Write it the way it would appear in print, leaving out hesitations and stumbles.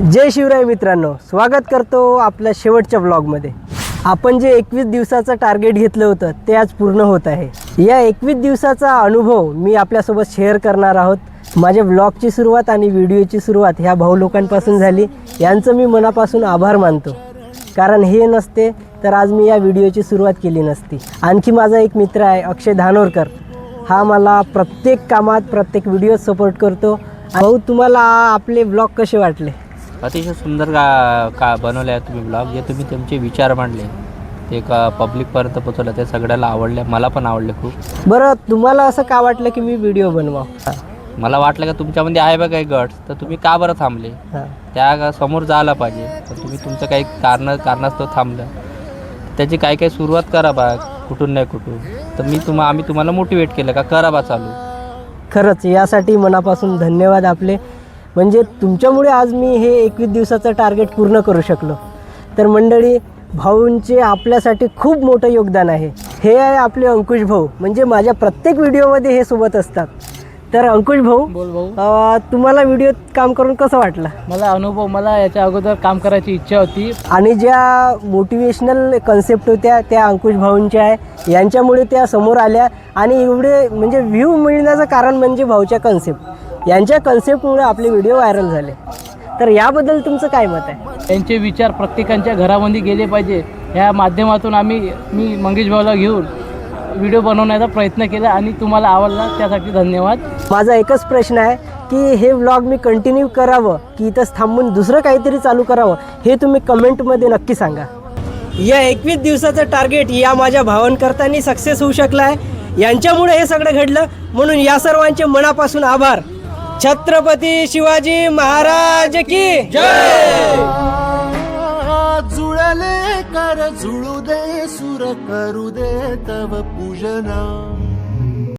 जय शिवराय मित्रांनो, स्वागत करतो आपल्या शेवटच्या ब्लॉगमध्ये। आपण जे 21 दिवसाचं टार्गेट घेतलं होतं ते आज पूर्ण होत आहे। या 21 दिवसाचा अनुभव मी आपल्यासोबत शेअर करणार आहोत। माझ्या ब्लॉगची सुरुवात आणि व्हिडिओची सुरुवात ह्या भाऊ लोकांपासून झाली, यांचं मी मनापासून आभार मानतो, कारण हे नसते तर आज मी या व्हिडिओची सुरुवात केली नसती। आणखी माझा एक मित्र आहे अक्षय धानोरकर, हा मला प्रत्येक कामात प्रत्येक व्हिडिओत सपोर्ट करतो। भाऊ, तुम्हाला आपले ब्लॉग कसे वाटले? अतिशय सुंदर का बनवले आहे तुम्ही ब्लॉग। जे तुम्ही तुमचे विचार मांडले ते का पब्लिकपर्यंत पोचवलं ते सगळ्याला आवडले, मला पण आवडले खूप। बरं, तुम्हाला असं का वाटलं की मी व्हिडिओ बनवावं? मला वाटलं का तुमच्यामध्ये आहे बघा काही गट्स, तर तुम्ही का बरं थांबले? त्या समोर जायला पाहिजे, तर तुम्ही तुमचं काही कारणास्तव थांबलं, त्याची काही सुरुवात करा बा, कुठून नाही कुठून। तर आम्ही तुम्हाला मोटिवेट केलं का करा बा चालू। खरंच यासाठी मनापासून धन्यवाद आपले। म्हणजे तुमच्यामुळे आज मी हे 21 दिवसाचं टार्गेट पूर्ण करू शकलो। तर मंडळी, भाऊंचे आपल्यासाठी खूप मोठं योगदान आहे। हे आहे आपले अंकुश भाऊ, म्हणजे माझ्या प्रत्येक व्हिडिओमध्ये हे सोबत असतात। तर अंकुश भाऊ, बोल भाऊ, तुम्हाला व्हिडिओत काम करून कसं वाटलं? मला याच्या अगोदर काम करायची इच्छा होती, आणि ज्या मोटिवेशनल कन्सेप्ट होत्या त्या अंकुश भाऊंच्या आहे, यांच्यामुळे त्या समोर आल्या। आणि एवढे म्हणजे व्ह्यू मिळण्याचं कारण म्हणजे भाऊच्या कन्सेप्ट, यांच्या कन्सेप्टमुळे आपले व्हिडिओ व्हायरल झाले। तर याबद्दल तुमचं काय मत आहे? त्यांचे विचार प्रत्येकाच्या घरामध्ये गेले पाहिजे, ह्या माध्यमातून मी मंगेश भाऊला घेऊन व्हिडिओ बनवण्याचा प्रयत्न केला आणि तुम्हाला आवडला, त्यासाठी धन्यवाद। माझा एकच प्रश्न आहे की हे व्लॉग मी कंटिन्यू करावं की इथंच थांबून दुसरं काहीतरी चालू करावं, हे तुम्ही कमेंटमध्ये नक्की सांगा। या 21 दिवसाचं टार्गेट या माझ्या भावांकरतानी सक्सेस होऊ शकला आहे, यांच्यामुळे हे सगळं घडलं, म्हणून या सर्वांचे मनापासून आभार। छत्रपती शिवाजी महाराज की जय। जुळले कर जुळू दे सुर करू दे तव पूजना।